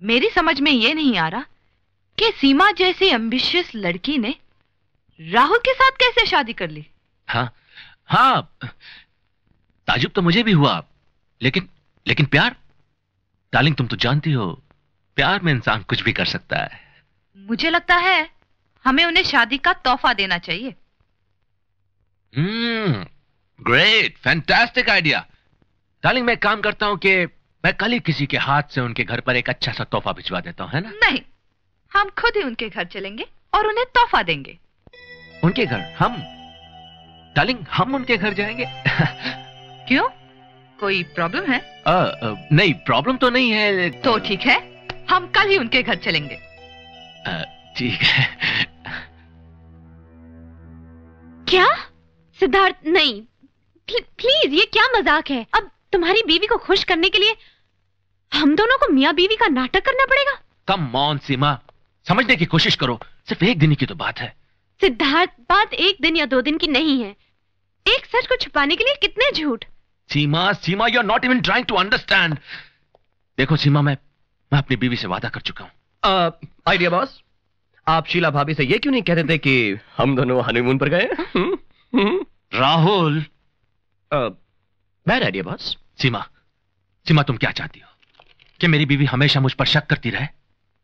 मेरी समझ में ये नहीं आ रहा कि सीमा जैसी एम्बिशियस लड़की ने राहुल के साथ कैसे शादी कर ली। हाँ हाँ, ताजुब तो मुझे भी हुआ, लेकिन लेकिन प्यार, डार्लिंग तुम तो जानती हो, प्यार में इंसान कुछ भी कर सकता है। मुझे लगता है हमें उन्हें शादी का तोहफा देना चाहिए। Great, fantastic idea. डार्लिंग मैं एक काम करता हूं कि मैं कल ही किसी के हाथ से उनके घर पर एक अच्छा सा तोहफा भिजवा देता हूं, है ना? नहीं, हम खुद ही उनके घर चलेंगे और उन्हें तोहफा देंगे। उनके घर? हम? डार्लिंग हम उनके घर जाएंगे? क्यों, कोई प्रॉब्लम है? नहीं, प्रॉब्लम तो नहीं है। तो ठीक है, हम कल ही उनके घर चलेंगे। ठीक है। क्या सिद्धार्थ? नहीं प्लीज, ये क्या मजाक है? अब तुम्हारी बीवी को खुश करने के लिए हम दोनों को मियां बीवी का नाटक करना पड़ेगा? कम ऑन सीमा, समझने की कोशिश करो, सिर्फ एक दिन की तो बात है। सिद्धार्थ, बात एक दिन या 2 दिन की नहीं है। एक सच को छुपाने के लिए कितने झूठ। Seema, Seema, you are not even trying to understand. देखो सीमा, मैं अपनी बीवी से वादा कर चुका हूं। आइडिया बॉस, आप शीला भाभी से ये क्यों नहीं कहते थे कि हम दोनों हनीमून पर गए? Rahul, bad idea boss. Seema, Seema तुम क्या चाहती हो कि मेरी बीवी हमेशा मुझ पर शक करती रहे?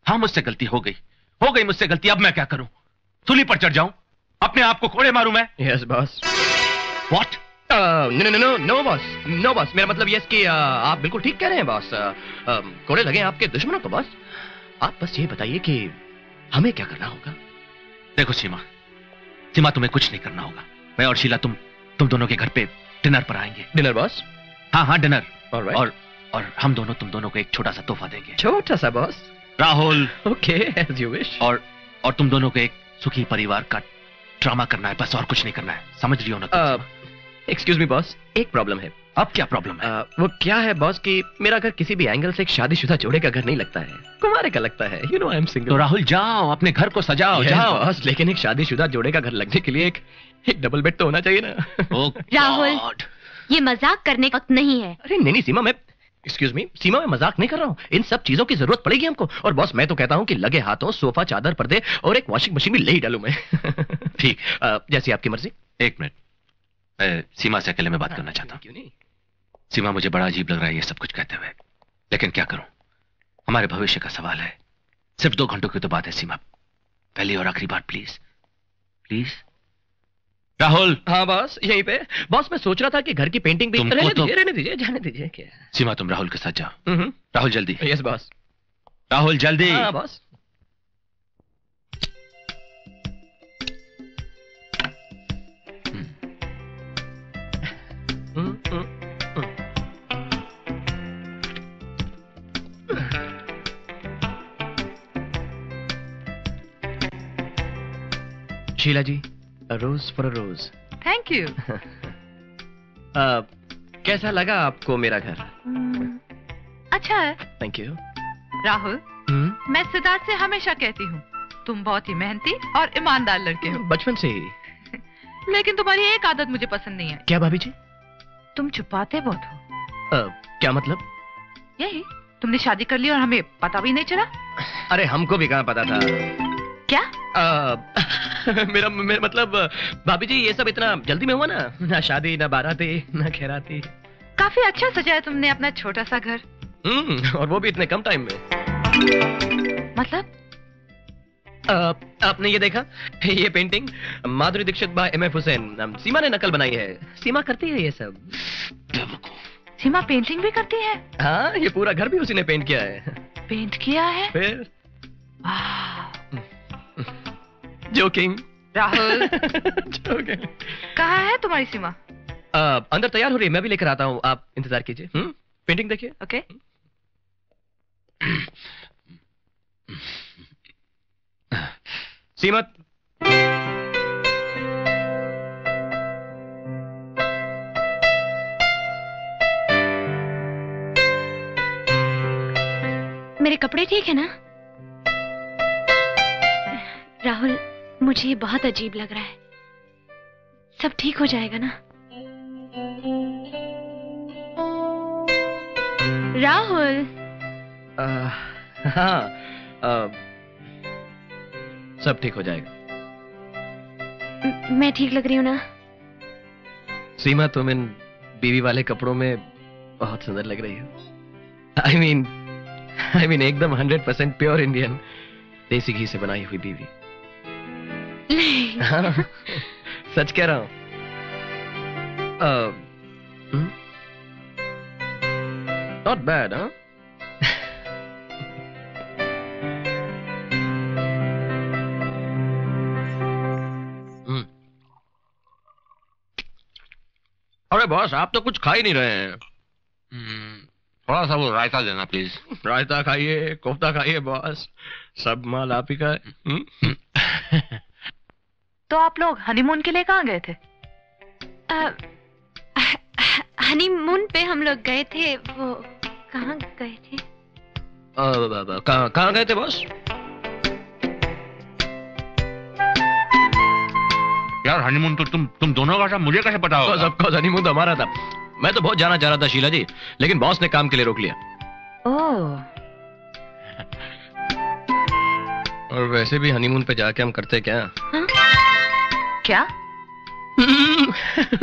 हाँ, मुझसे गलती हो गई मुझसे गलती। अब मैं क्या करूं? सूली पर चढ़ जाऊं? अपने आप को कोड़े मारूं मैं? Yes boss. What? No boss, no boss, मेरा मतलब यस कि आप बिल्कुल ठीक कह रहे हैं बॉस। कोड़े लगे आपके दुश्मनों को बॉस। आप बस ये बताइए कि हमें क्या करना होगा? देखो सीमा, तुम्हें कुछ नहीं करना होगा। मैं और शीला तुम दोनों के घर पे डिनर पर आएंगे। Dinner boss? हाँ, डिनर। Alright. और हम दोनों तुम दोनों को एक छोटा सा तोहफा देंगे। छोटा सा boss? Rahul. Okay, as you wish. और तुम दोनों को एक सुखी परिवार का ड्रामा करना है, बस और कुछ नहीं करना है। समझ रही हो ना? एक्सक्यूज मी बॉस, एक प्रॉब्लम है। अब क्या प्रॉब्लम है? वो क्या है बॉस कि मेरा घर किसी भी एंगल से एक शादीशुदा जोड़े का घर नहीं लगता है, कुंवारे का लगता है। You know I am single. तो राहुल जाओ, अपने घर को सजाओ। जाओ बॉस, लेकिन एक शादीशुदा जोड़े का घर लगने के लिए एक डबल बेड तो होना चाहिए ना। राहुल, ये मजाक करने का वक्त नहीं है। अरे नहीं सीमा, मैं एक्सक्यूज मी सीमा, मैं मजाक नहीं कर रहा हूँ। इन सब चीजों की जरूरत पड़ेगी हमको। और बॉस मैं तो कहता हूँ कि लगे हाथों सोफा, चादर, पर्दे और एक वॉशिंग मशीन भी ले ही डालूं मैं। ठीक, जैसी आपकी मर्जी। एक मिनट, सीमा से अकेले में बात करना चाहता हूँ। क्यों नहीं? सीमा, मुझे बड़ा अजीब लग रहा है ये सब कुछ कहते हुए, लेकिन क्या करूं, हमारे भविष्य का सवाल है। सिर्फ 2 घंटों की तो बात है सीमा, पहली और आखिरी बार प्लीज, प्लीज। राहुल। हाँ बॉस, यहीं पे। बॉस मैं सोच रहा था कि घर की पेंटिंग भी रहने दीजिए, जाने दीजिए। क्या सीमा, तुम राहुल के साथ जाओ। राहुल जल्दी। Yes boss. राहुल जल्दी। हाँ boss. Sheela ji, a rose for a rose. Thank you. कैसा लगा आपको मेरा घर? अच्छा है। Thank you. राहुल, मैं सिद्धार्थ से हमेशा कहती हूँ तुम बहुत ही मेहनती और ईमानदार लड़के हो। बचपन से ही। लेकिन तुम्हारी एक आदत मुझे पसंद नहीं है। क्या भाभी जी? तुम छुपाते बहुत हो। क्या मतलब? यही, तुमने शादी कर ली और हमें पता भी नहीं चला। अरे हमको भी कहाँ पता था। क्या? मेरा मतलब भाभी जी, ये सब इतना जल्दी में हुआ ना शादी, ना बाराती, ना खैराती। काफी अच्छा सजाया तुमने अपना छोटा सा घर। और वो भी इतने कम टाइम में। मतलब? आपने ये देखा, ये painting Madhuri Dixit bye M.F. Hussain, सीमा ने नकल बनाई है। सीमा करती है ये सब। सीमा पेंटिंग भी करती है? हाँ, ये पूरा घर भी उसी ने पेंट किया है। पेंट किया है? फिर जोकिंग। राहुल। जोकिंग। कहाँ है तुम्हारी सीमा? अंदर तैयार हो रही है, मैं भी लेकर आता हूँ, आप इंतजार कीजिए। पेंटिंग देखिए। ओके। सीमा, मेरे कपड़े ठीक है ना? राहुल, मुझे ये बहुत अजीब लग रहा है। सब ठीक हो जाएगा ना? राहुल। हाँ, सब ठीक हो जाएगा। मैं ठीक लग रही हूँ ना? सीमा, तुम इन बीवी वाले कपड़ों में बहुत सुंदर लग रही हो। आई मीन एकदम 100% प्योर इंडियन, देसी घी से बनाई हुई बीवी। हाँ, सच कह रहा हूं। नॉट बैड, हाँ? अरे बॉस, आप तो कुछ खा ही नहीं रहे हैं। थोड़ा सा वो रायता देना प्लीज। रायता खाइए, कोफ्ता खाइए बॉस, सब माल आप ही का है। तो आप लोग हनीमून के लिए कहाँ गए थे? हनीमून पे हम लोग गए थे। वो कहाँ गए थे? कहाँ गए थे बॉस? यार हनीमून तो तुम दोनों का था, मुझे कैसे पता होगा? सबका हनीमून तो हमारा था। मैं तो बहुत जाना चाह रहा था शीला जी, लेकिन बॉस ने काम के लिए रोक लिया। ओह, और वैसे भी हनीमून पे जाके हम करते क्या? क्या?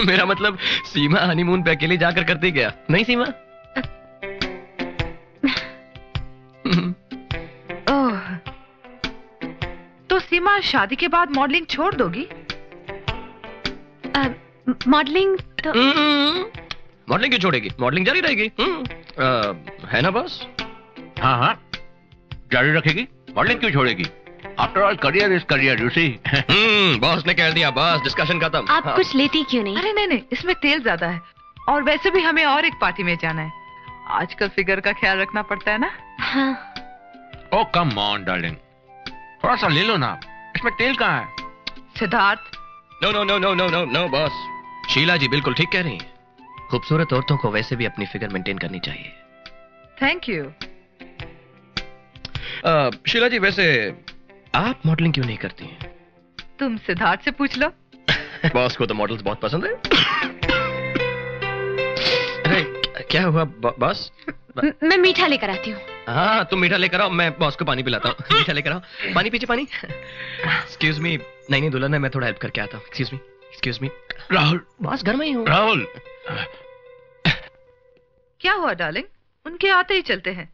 मेरा मतलब सीमा हनीमून पे अकेली जाकर करती क्या? नहीं सीमा? ओह, तो सीमा शादी के बाद मॉडलिंग छोड़ दोगी? मॉडलिंग तो मॉडलिंग क्यों छोड़ेगी? मॉडलिंग जारी रहेगी। है ना बॉस? हाँ हाँ, जारी रखेगी। मॉडलिंग क्यों छोड़ेगी? After all career is career, you see. Boss ने कह दिया, बस डिस्कशन खत्म। आप कुछ लेती क्यों नहीं? अरे नहीं, इसमें तेल ज्यादा है, और वैसे भी हमें और एक पार्टी में जाना है। आजकल फिगर का ख्याल रखना पड़ता है ना। हाँ। ओ कम ऑन डार्लिंग, थोड़ा सा ले लो ना, इसमें तेल कहाँ है? Siddharth, no no no no no no no boss, Sheela ji बिल्कुल ठीक कह रही हैं। खूबसूरत औरतों को वैसे भी अपनी फिगर मेंटेन करनी चाहिए। Thank you. शीला जी, वैसे आप मॉडलिंग क्यों नहीं करती हैं? तुम सिद्धार्थ से पूछ लो। बॉस को तो मॉडल्स बहुत पसंद है। अरे क्या हुआ बॉस? मैं मीठा लेकर आती हूँ। हाँ, तुम मीठा लेकर आओ, मैं बॉस को पानी पिलाता हूँ। मीठा लेकर आओ, पानी पीछे पानी। एक्सक्यूज मी, नहीं दुल्हन है, मैं थोड़ा हेल्प करके आता हूँ। Excuse me. राहुल, बॉस घर में ही हूँ। राहुल। क्या हुआ डार्लिंग? उनके आते ही चलते हैं।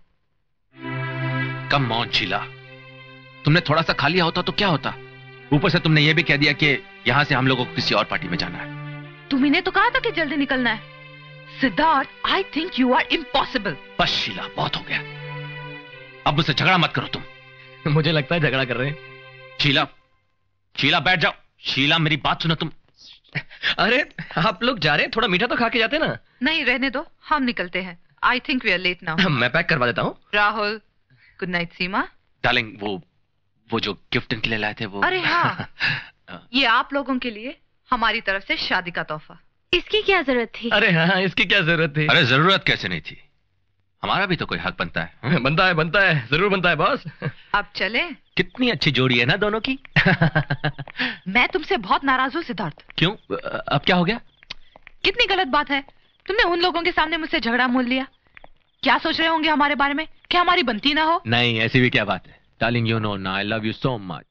कम ऑन शीला, तुमने थोड़ा सा खा लिया होता तो क्या होता? ऊपर से तुमने ये भी कह दिया कि यहाँ से हम लोगों को किसी और पार्टी में जाना है। तुम्ही तो कहा था कि जल्दी निकलना है। Siddharth, I think you are impossible. बस शीला, बहुत हो गया, अब मुझसे झगड़ा मत करो तुम। मुझे लगता है झगड़ा कर रहे हैं। शीला बैठ जाओ। शीला मेरी बात सुनो तुम। अरे आप लोग जा रहे हैं, थोड़ा मीठा तो खा के जाते ना। नहीं, रहने दो, हम निकलते हैं। I think we are late now. मैं पैक करवा देता हूँ। Rahul, good night. Seema darling, वो जो गिफ्ट इनके लिए लाए थे वो। अरे हाँ, ये आप लोगों के लिए हमारी तरफ से शादी का तोहफा। इसकी क्या जरूरत थी? अरे हाँ, इसकी क्या जरूरत थी? अरे जरूरत कैसे नहीं थी, हमारा भी तो कोई हक बनता है। बनता है, जरूर बनता है बॉस। अब चले? कितनी अच्छी जोड़ी है ना दोनों की। मैं तुमसे बहुत नाराज हूँ सिद्धार्थ। क्यों, अब क्या हो गया? कितनी गलत बात है, तुमने उन लोगों के सामने मुझसे झगड़ा मोल लिया। क्या सोच रहे होंगे हमारे बारे में, क्या हमारी बनती ना हो? नहीं, ऐसी भी क्या बात है डार्लिंग, यू नो ना, I love you so much.